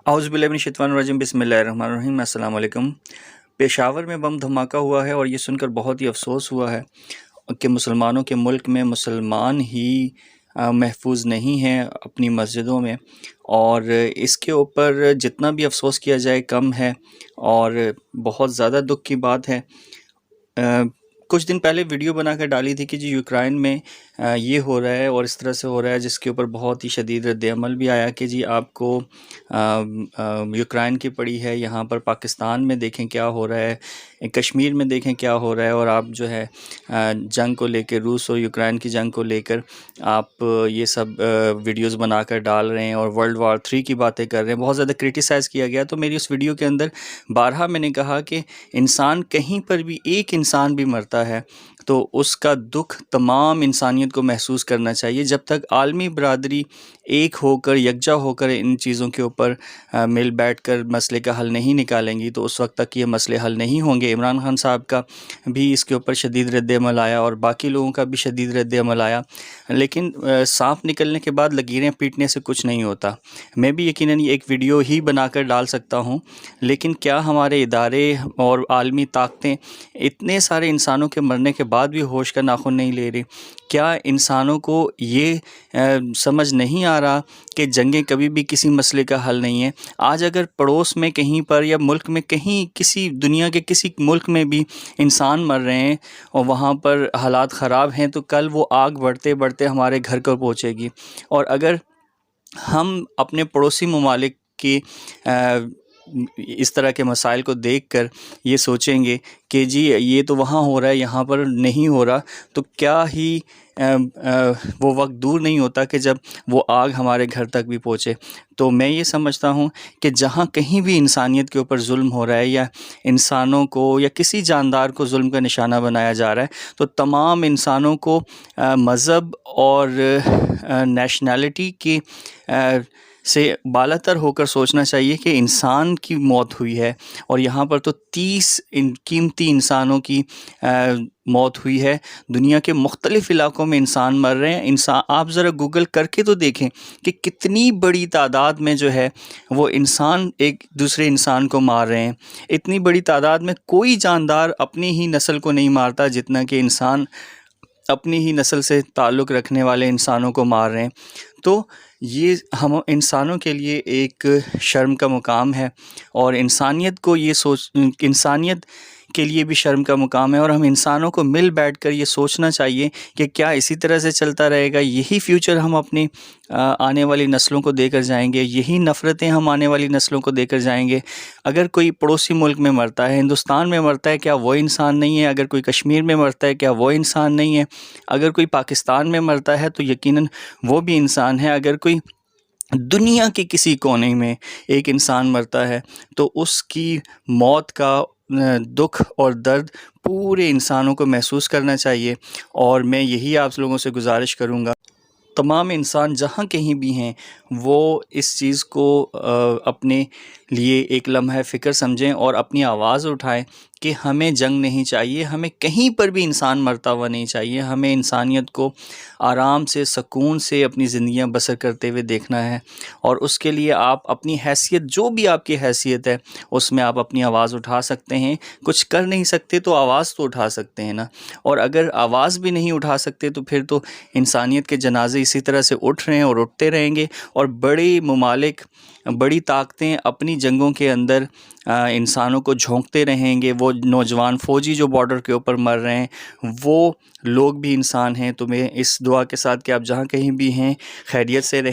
اعوذ باللہ من الشیطان الرجیم، بسم اللہ الرحمن الرحیم۔ السلام علیکم۔ پشاور میں بم دھماکہ ہوا ہے اور یہ سن کر بہت ہی افسوس ہوا ہے کہ مسلمانوں کے ملک میں مسلمان ہی محفوظ نہیں ہیں اپنی مسجدوں میں، اور اس کے اوپر جتنا بھی افسوس کیا جائے کم ہے اور بہت زیادہ دکھ کی بات ہے۔ کچھ دن پہلے ویڈیو بنا کر ڈالی تھی کہ جی یوکرائن میں یہ ہو رہا ہے اور اس طرح سے ہو رہا ہے، جس کے اوپر بہت ہی شدید رد عمل بھی آیا کہ جی آپ کو یوکرائن کی پڑی ہے، یہاں پر پاکستان میں دیکھیں کیا ہو رہا ہے، کشمیر میں دیکھیں کیا ہو رہا ہے، اور آپ جو ہے جنگ کو لے کے، روس اور یوکرائن کی جنگ کو لے کر آپ یہ سب ویڈیوز بنا کر ڈال رہے ہیں اور ورلڈ وار 3 کی باتیں کر رہے ہیں۔ بہت زیادہ کرٹیسائز کیا گیا، تو میری اس ویڈیو کے اندر بارہا میں نے کہا کہ انسان کہیں پر بھی ایک انسان بھی مرتا ہے تو اس کا دکھ تمام انسانیت کو محسوس کرنا چاہیے۔ جب تک عالمی برادری ایک ہو کر، یکجا ہو کر ان چیزوں کے اوپر مل بیٹھ کر مسئلے کا حل نہیں نکالیں گی تو اس وقت تک یہ مسئلے حل نہیں ہوں گے۔ عمران خان صاحب کا بھی اس کے اوپر شدید رد عمل آیا اور باقی لوگوں کا بھی شدید رد عمل آیا، لیکن سانپ نکلنے کے بعد لکیریں پیٹنے سے کچھ نہیں ہوتا۔ میں بھی یقیناً ایک ویڈیو ہی بنا کر ڈال سکتا ہوں، لیکن کیا ہمارے ادارے اور عالمی طاقتیں اتنے سارے انسانوں کے مرنے کے بعد بھی ہوش کا ناخن نہیں لے رہی؟ کیا انسانوں کو یہ سمجھ نہیں آ رہا کہ جنگیں کبھی بھی کسی مسئلے کا حل نہیں ہے؟ آج اگر پڑوس میں کہیں پر یا ملک میں کہیں، کسی دنیا کے کسی ملک میں بھی انسان مر رہے ہیں اور وہاں پر حالات خراب ہیں، تو کل وہ آگ بڑھتے بڑھتے ہمارے گھر کو پہنچے گی۔ اور اگر ہم اپنے پڑوسی ممالک کی اس طرح کے مسائل کو دیکھ کر یہ سوچیں گے کہ جی یہ تو وہاں ہو رہا ہے، یہاں پر نہیں ہو رہا، تو کیا ہی وہ وقت دور نہیں ہوتا کہ جب وہ آگ ہمارے گھر تک بھی پہنچے۔ تو میں یہ سمجھتا ہوں کہ جہاں کہیں بھی انسانیت کے اوپر ظلم ہو رہا ہے یا انسانوں کو یا کسی جاندار کو ظلم کا نشانہ بنایا جا رہا ہے، تو تمام انسانوں کو مذہب اور نیشنلٹی کی سے بالاتر ہو کر سوچنا چاہیے کہ انسان کی موت ہوئی ہے، اور یہاں پر تو 30 قیمتی انسانوں کی موت ہوئی ہے۔ دنیا کے مختلف علاقوں میں انسان مر رہے ہیں۔ آپ ذرا گوگل کر کے تو دیکھیں کہ کتنی بڑی تعداد میں جو ہے وہ انسان ایک دوسرے انسان کو مار رہے ہیں۔ اتنی بڑی تعداد میں کوئی جاندار اپنی ہی نسل کو نہیں مارتا جتنا کہ انسان اپنی ہی نسل سے تعلق رکھنے والے انسانوں کو مار رہے ہیں۔ تو یہ ہم انسانوں کے لیے ایک شرم کا مقام ہے، اور انسانیت کو انسانیت کے لیے بھی شرم کا مقام ہے، اور ہم انسانوں کو مل بیٹھ کر یہ سوچنا چاہیے کہ کیا اسی طرح سے چلتا رہے گا؟ یہی فیوچر ہم اپنی آنے والی نسلوں کو دے کر جائیں گے؟ یہی نفرتیں ہم آنے والی نسلوں کو دے کر جائیں گے؟ اگر کوئی پڑوسی ملک میں مرتا ہے، ہندوستان میں مرتا ہے، کیا وہ انسان نہیں ہے؟ اگر کوئی کشمیر میں مرتا ہے، کیا وہ انسان نہیں ہے؟ اگر کوئی پاکستان میں مرتا ہے تو یقیناً وہ بھی انسان ہے۔ اگر کوئی دنیا کے کسی کونے میں ایک انسان مرتا ہے تو اس کی موت کا دکھ اور درد پورے انسانوں کو محسوس کرنا چاہیے۔ اور میں یہی آپ لوگوں سے گزارش کروں گا، تمام انسان جہاں کہیں بھی ہیں وہ اس چیز کو اپنے لیے ایک لمحہ فکر سمجھیں اور اپنی آواز اٹھائیں کہ ہمیں جنگ نہیں چاہیے، ہمیں کہیں پر بھی انسان مرتا ہوا نہیں چاہیے۔ ہمیں انسانیت کو آرام سے، سکون سے اپنی زندگیاں بسر کرتے ہوئے دیکھنا ہے، اور اس کے لیے آپ اپنی حیثیت، جو بھی آپ کی حیثیت ہے، اس میں آپ اپنی آواز اٹھا سکتے ہیں۔ کچھ کر نہیں سکتے تو آواز تو اٹھا سکتے ہیں نا، اور اگر آواز بھی نہیں اٹھا سکتے تو پھر تو انسانیت کے جنازے اسی طرح سے اٹھ رہے ہیں اور اٹھتے رہیں گے، اور بڑے ممالک، بڑی طاقتیں اپنی جنگوں کے اندر انسانوں کو جھونکتے رہیں گے۔ وہ نوجوان فوجی جو بارڈر کے اوپر مر رہے ہیں وہ لوگ بھی انسان ہیں۔ تو میں اس دعا کے ساتھ کہ آپ جہاں کہیں بھی ہیں خیریت سے رہیں۔